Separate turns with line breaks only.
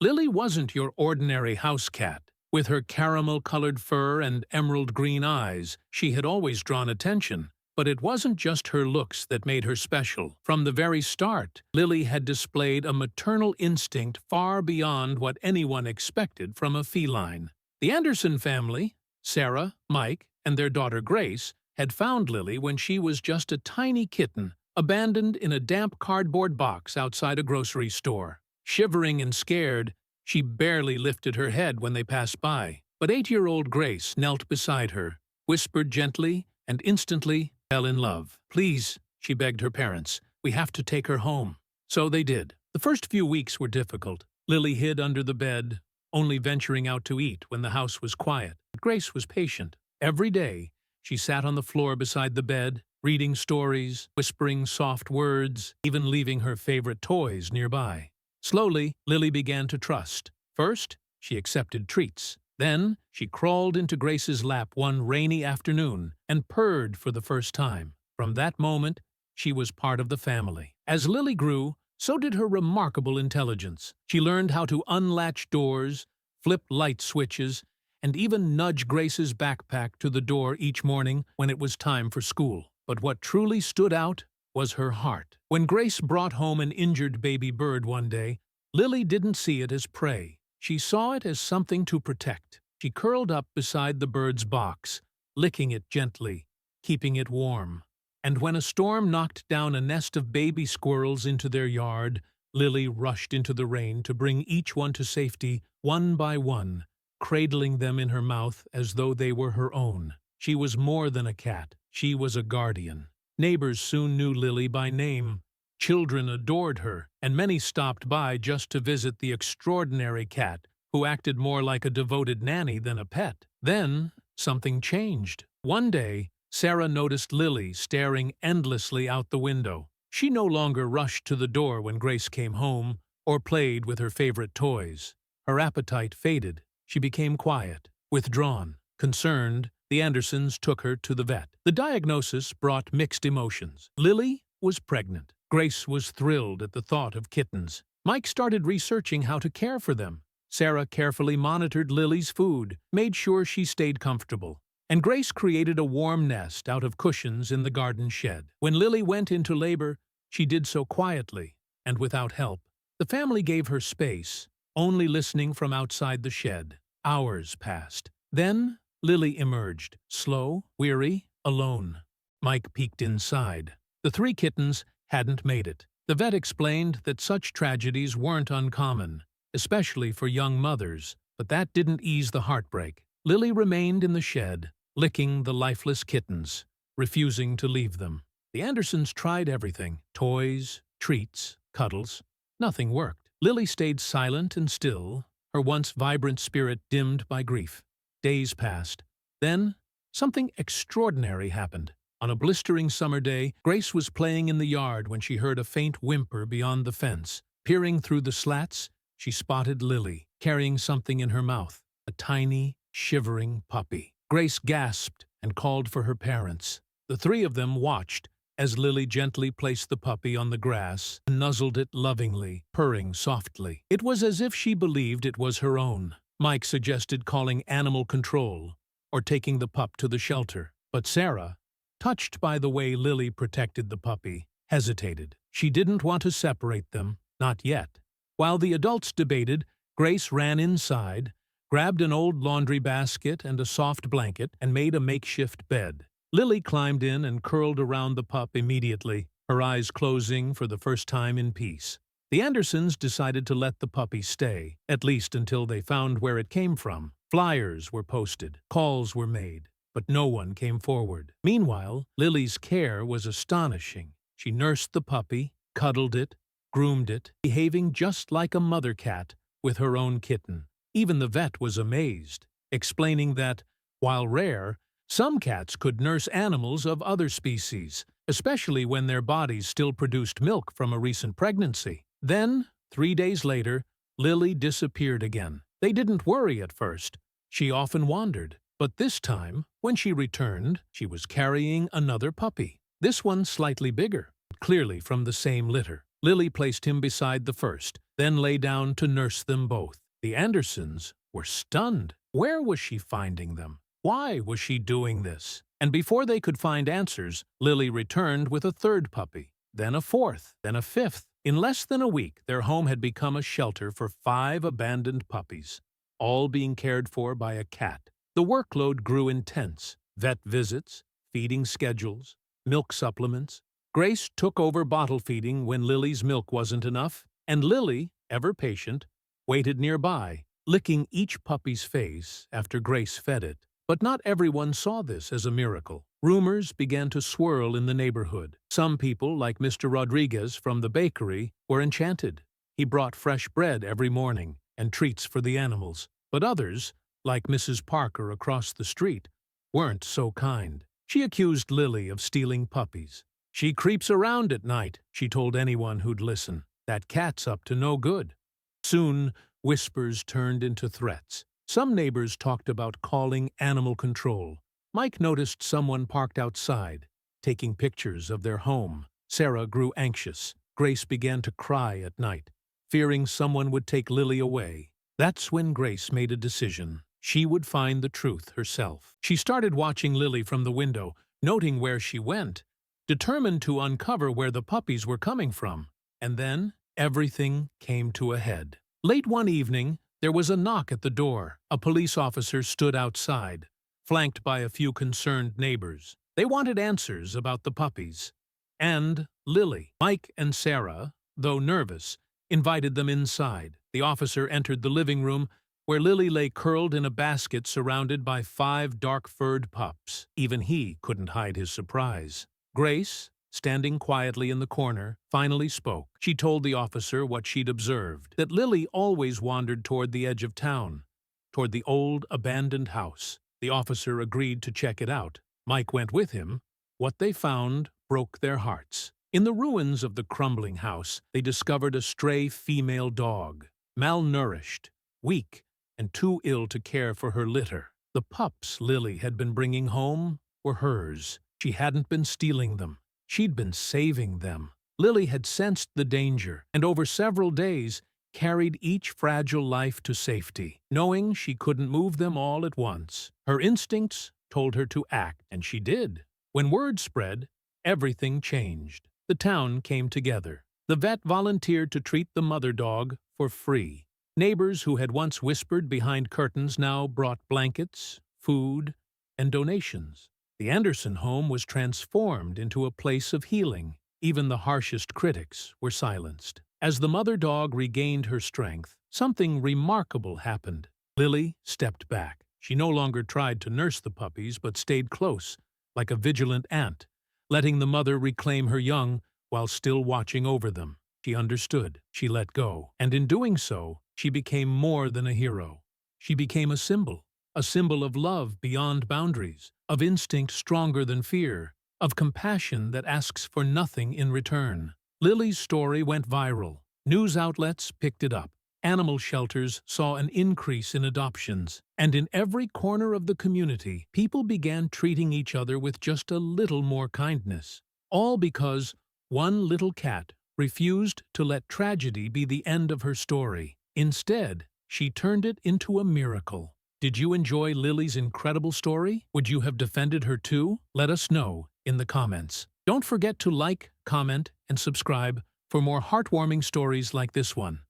Lily wasn't your ordinary house cat. With her caramel-colored fur and emerald-green eyes, she had always drawn attention. But it wasn't just her looks that made her special. From the very start, Lily had displayed a maternal instinct far beyond what anyone expected from a feline. The Anderson family, Sarah, Mike, and their daughter Grace, had found Lily when she was just a tiny kitten, abandoned in a damp cardboard box outside a grocery store. Shivering and scared, she barely lifted her head when they passed by. But 8-year-old Grace knelt beside her, whispered gently, and instantly fell in love. "Please," she begged her parents, "we have to take her home." So they did. The first few weeks were difficult. Lily hid under the bed, only venturing out to eat when the house was quiet. But Grace was patient. Every day, she sat on the floor beside the bed, reading stories, whispering soft words, even leaving her favorite toys nearby. Slowly, Lily began to trust. First, she accepted treats. Then, she crawled into Grace's lap one rainy afternoon and purred for the first time. From that moment, she was part of the family. As Lily grew, so did her remarkable intelligence. She learned how to unlatch doors, flip light switches, and even nudge Grace's backpack to the door each morning when it was time for school. But what truly stood out was her heart. When Grace brought home an injured baby bird one day, Lily didn't see it as prey. She saw it as something to protect. She curled up beside the bird's box, licking it gently, keeping it warm. And when a storm knocked down a nest of baby squirrels into their yard, Lily rushed into the rain to bring each one to safety, one by one, cradling them in her mouth as though they were her own. She was more than a cat. She was a guardian. Neighbors soon knew Lily by name. Children adored her, and many stopped by just to visit the extraordinary cat, who acted more like a devoted nanny than a pet. Then, something changed. One day, Sarah noticed Lily staring endlessly out the window. She no longer rushed to the door when Grace came home, or played with her favorite toys. Her appetite faded. She became quiet, withdrawn. Concerned, the Andersons took her to the vet. The diagnosis brought mixed emotions. Lily was pregnant. Grace was thrilled at the thought of kittens. Mike started researching how to care for them. Sarah carefully monitored Lily's food, made sure she stayed comfortable. And Grace created a warm nest out of cushions in the garden shed. When Lily went into labor, she did so quietly and without help. The family gave her space, only listening from outside the shed. Hours passed. Then Lily emerged, slow, weary, alone. Mike peeked inside. The 3 kittens hadn't made it. The vet explained that such tragedies weren't uncommon, especially for young mothers, but that didn't ease the heartbreak. Lily remained in the shed, licking the lifeless kittens, refusing to leave them. The Andersons tried everything: toys, treats, cuddles. Nothing worked. Lily stayed silent and still, her once vibrant spirit dimmed by grief. Days passed. Then, something extraordinary happened. On a blistering summer day, Grace was playing in the yard when she heard a faint whimper beyond the fence. Peering through the slats, she spotted Lily, carrying something in her mouth, a tiny, shivering puppy. Grace gasped and called for her parents. The 3 of them watched as Lily gently placed the puppy on the grass and nuzzled it lovingly, purring softly. It was as if she believed it was her own. Mike suggested calling animal control or taking the pup to the shelter. But Sarah, touched by the way Lily protected the puppy, hesitated. She didn't want to separate them, not yet. While the adults debated, Grace ran inside, grabbed an old laundry basket and a soft blanket, and made a makeshift bed. Lily climbed in and curled around the pup immediately, her eyes closing for the first time in peace. The Andersons decided to let the puppy stay, at least until they found where it came from. Flyers were posted, calls were made, but no one came forward. Meanwhile, Lily's care was astonishing. She nursed the puppy, cuddled it, groomed it, behaving just like a mother cat with her own kitten. Even the vet was amazed, explaining that, while rare, some cats could nurse animals of other species, especially when their bodies still produced milk from a recent pregnancy. Then, 3 days later, Lily disappeared again. They didn't worry at first. She often wandered. But this time, when she returned, she was carrying another puppy. This one slightly bigger, clearly from the same litter. Lily placed him beside the first, then lay down to nurse them both. The Andersons were stunned. Where was she finding them? Why was she doing this? And before they could find answers, Lily returned with a third puppy, then a fourth, then a fifth. In less than a week, their home had become a shelter for 5 abandoned puppies, all being cared for by a cat. The workload grew intense. Vet visits, feeding schedules, milk supplements. Grace took over bottle feeding when Lily's milk wasn't enough, and Lily, ever patient, waited nearby, licking each puppy's face after Grace fed it. But not everyone saw this as a miracle. Rumors began to swirl in the neighborhood. Some people, like Mr. Rodriguez from the bakery, were enchanted. He brought fresh bread every morning and treats for the animals. But others, like Mrs. Parker across the street, weren't so kind. She accused Lily of stealing puppies. "She creeps around at night," she told anyone who'd listen. "That cat's up to no good." Soon, whispers turned into threats. Some neighbors talked about calling animal control. Mike noticed someone parked outside, taking pictures of their home. Sarah grew anxious. Grace began to cry at night, fearing someone would take Lily away. That's when Grace made a decision. She would find the truth herself. She started watching Lily from the window, noting where she went, determined to uncover where the puppies were coming from. And then, everything came to a head. Late one evening, there was a knock at the door. A police officer stood outside, flanked by a few concerned neighbors. They wanted answers about the puppies. And Lily. Mike and Sarah, though nervous, invited them inside. The officer entered the living room, where Lily lay curled in a basket surrounded by 5 dark-furred pups. Even he couldn't hide his surprise. Grace, standing quietly in the corner, finally spoke. She told the officer what she'd observed, that Lily always wandered toward the edge of town, toward the old, abandoned house. The officer agreed to check it out. Mike went with him. What they found broke their hearts. In the ruins of the crumbling house, they discovered a stray female dog, malnourished, weak, and too ill to care for her litter. The pups Lily had been bringing home were hers. She hadn't been stealing them. She'd been saving them. Lily had sensed the danger, and over several days carried each fragile life to safety, knowing she couldn't move them all at once. Her instincts told her to act, and she did. When word spread, everything changed. The town came together. The vet volunteered to treat the mother dog for free. Neighbors who had once whispered behind curtains now brought blankets, food, and donations. The Anderson home was transformed into a place of healing. Even the harshest critics were silenced. As the mother dog regained her strength, something remarkable happened. Lily stepped back. She no longer tried to nurse the puppies, but stayed close, like a vigilant aunt, letting the mother reclaim her young while still watching over them. She understood. She let go. And in doing so, she became more than a hero. She became a symbol of love beyond boundaries, of instinct stronger than fear, of compassion that asks for nothing in return. Lily's story went viral. News outlets picked it up. Animal shelters saw an increase in adoptions. And in every corner of the community, people began treating each other with just a little more kindness. All because one little cat refused to let tragedy be the end of her story. Instead, she turned it into a miracle. Did you enjoy Lily's incredible story? Would you have defended her too? Let us know in the comments. Don't forget to like, comment, and subscribe for more heartwarming stories like this one.